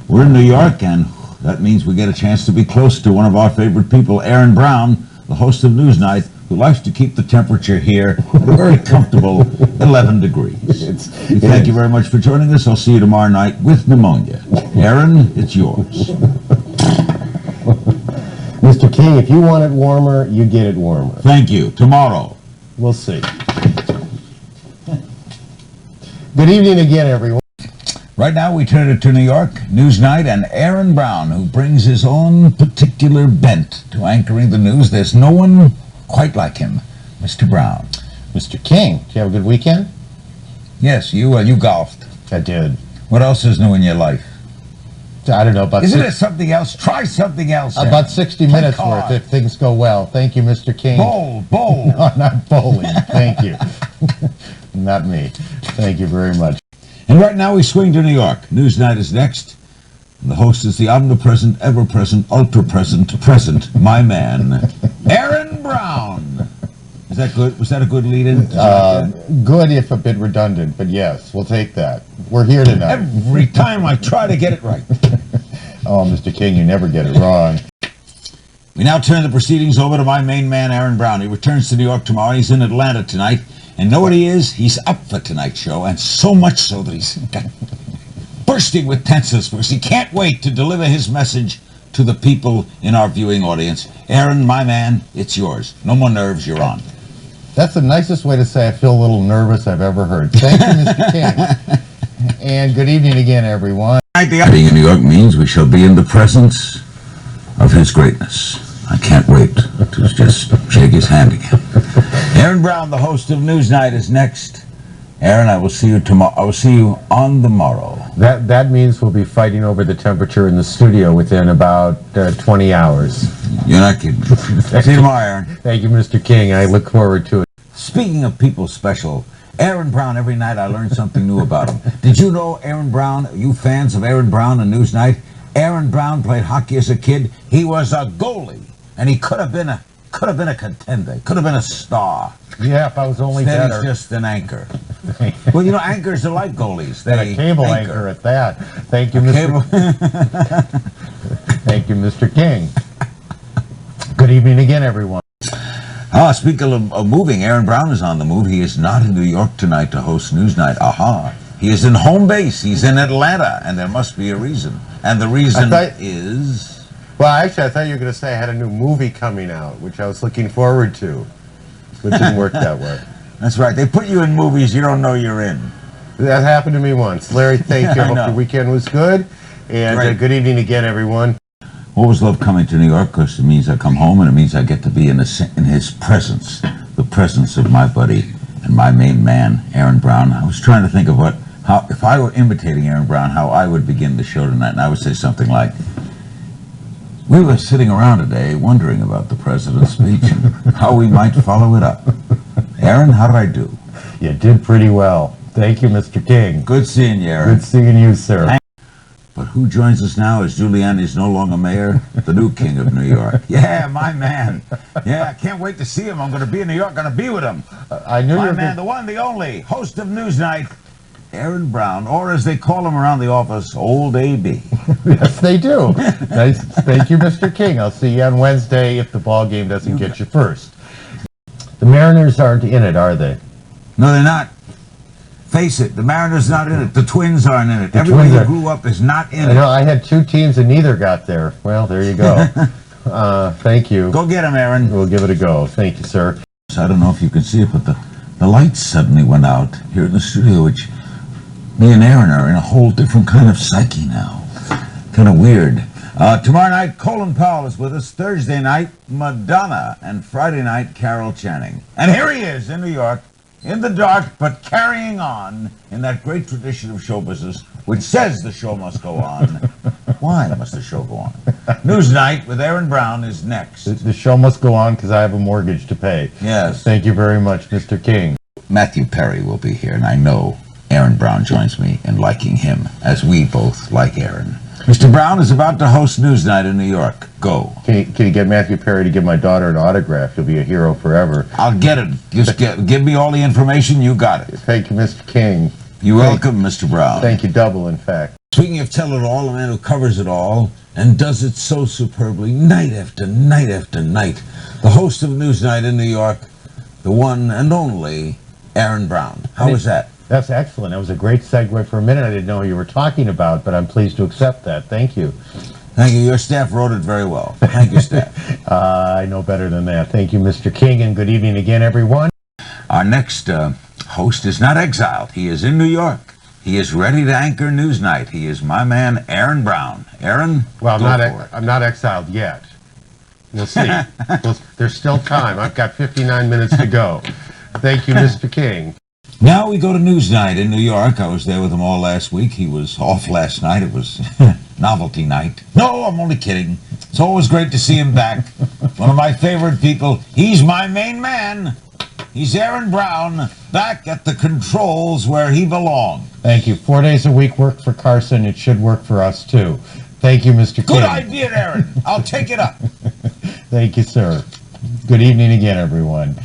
We're in New York, and that means we get a chance to be close to one of our favorite people, Aaron Brown, the host of NewsNight, who likes to keep the temperature here at a very comfortable 11 degrees. Thank you very much for joining us. I'll see you tomorrow night with pneumonia. Aaron, it's yours. Mr. King, if you want it warmer, you get it warmer. Thank you. Tomorrow. We'll see. Good evening again, everyone. Right now, we turn it to New York, NewsNight, and Aaron Brown, who brings his own particular bent to anchoring the news. There's no one quite like him. Mr. Brown. Mr. King, did you have a good weekend? Yes, you golfed. I did. What else is new in your life? I don't know, about Isn't it something else? Try something else. About 60 minutes worth if things go well. Thank you, Mr. King. Bowl. No, not bowling. Thank you. Not me. Thank you very much. And right now we swing to New York. NewsNight is next. And the host is the omnipresent, ever-present, ultra-present, my man, Aaron Brown. Is that good? Was that a good lead-in? Good if a bit redundant, but yes, we'll take that. We're here tonight. Every time I try to get it right. Oh, Mr. King, you never get it wrong. We now turn the proceedings over to my main man, Aaron Brown. He returns to New York tomorrow. He's in Atlanta tonight. And know what he is? He's up for tonight's show, and so much so that he's bursting with tenseness because he can't wait to deliver his message to the people in our viewing audience. Aaron, my man, it's yours. No more nerves, you're on. That's the nicest way to say I feel a little nervous I've ever heard. Thank you, Mr. King. And good evening again, everyone. Being in New York means we shall be in the presence of his greatness. I can't wait to just shake his hand again. Aaron Brown, the host of NewsNight, is next. Aaron, I will see you tomorrow. I will see you on the morrow. That means we'll be fighting over the temperature in the studio within about 20 hours. You're not kidding. See you tomorrow, Aaron. Thank you, Mr. King. I look forward to it. Speaking of people special, Aaron Brown, every night I learn something new about him. Did you know Aaron Brown, you fans of Aaron Brown and NewsNight, Aaron Brown played hockey as a kid. He was a goalie, and he could have been a contender, could have been a star. Yeah, if I was only Instead, better. he's just an anchor. Well, you know, anchors are like goalies. They a cable anchor at that. Thank you, Mr. Thank you, Mr. King. Good evening again, everyone. Speaking of moving, Aaron Brown is on the move. He is not in New York tonight to host NewsNight. He is in home base. He's in Atlanta, and there must be a reason. And the reason is... Well, actually, I thought you were going to say I had a new movie coming out, which I was looking forward to. But it didn't work that way. That's right. They put you in movies you don't know you're in. That happened to me once. Larry, thank you. I hope your weekend was good. And good evening again, everyone. Always love coming to New York because it means I come home and it means I get to be in his presence, the presence of my buddy and my main man, Aaron Brown. I was trying to think of how if I were imitating Aaron Brown, how I would begin the show tonight, and I would say something like, "We were sitting around today wondering about the president's speech and how we might follow it up." Aaron, how did I do? You did pretty well. Thank you, Mr. King. Good seeing you, Aaron. Good seeing you, sir. But who joins us now as Giuliani's no longer mayor, the new king of New York. Yeah, my man. Yeah, I can't wait to see him. I'm going to be in New York, going to be with him. I knew my man, the one, the only, host of NewsNight, Aaron Brown, or as they call him around the office, Old AB. Yes, they do. Nice. Thank you, Mr. King. I'll see you on Wednesday if the ball game doesn't get you first. The Mariners aren't in it, are they? No, they're not. Face it, the Mariners not in it. The Twins aren't in it. Everybody who grew up is not in it. I know, I had two teams and neither got there. Well, there you go. Thank you. Go get them, Aaron. We'll give it a go. Thank you, sir. I don't know if you can see it, but the lights suddenly went out here in the studio, which me and Aaron are in a whole different kind of psyche now. Kind of weird. Tomorrow night, Colin Powell is with us. Thursday night, Madonna. And Friday night, Carol Channing. And here he is in New York, in the dark, but carrying on in that great tradition of show business, which says the show must go on. Why must the show go on? NewsNight with Aaron Brown is next. The show must go on because I have a mortgage to pay. Yes. Thank you very much, Mr. King. Matthew Perry will be here, and I know Aaron Brown joins me in liking him, as we both like Aaron. Mr. Brown is about to host NewsNight in New York. Go. Can you get Matthew Perry to give my daughter an autograph? You'll be a hero forever. I'll get it. Just give me all the information. You got it. Thank you, Mr. King. You're welcome, Mr. Brown. Thank you, double, in fact. Speaking of tell it all, a man who covers it all and does it so superbly night after night after night, the host of NewsNight in New York, the one and only Aaron Brown. How was that? That's excellent. That was a great segue. For a minute I didn't know what you were talking about, but I'm pleased to accept that. Thank you. Thank you. Your staff wrote it very well. Thank you, staff. I know better than that. Thank you, Mr. King, and good evening again, everyone. Our next host is not exiled. He is in New York. He is ready to anchor NewsNight. He is my man, Aaron Brown. Aaron, well, go for it. I'm not exiled yet. We'll see. There's still time. I've got 59 minutes to go. Thank you, Mr. King. Now we go to NewsNight in New York. I was there with him all last week. He was off last night. It was novelty night. No, I'm only kidding. It's always great to see him back. One of my favorite people. He's my main man. He's Aaron Brown, back at the controls where he belongs. Thank you. 4 days a week work for Carson. It should work for us, too. Thank you, Mr. King. Good idea, Aaron. I'll take it up. Thank you, sir. Good evening again, everyone.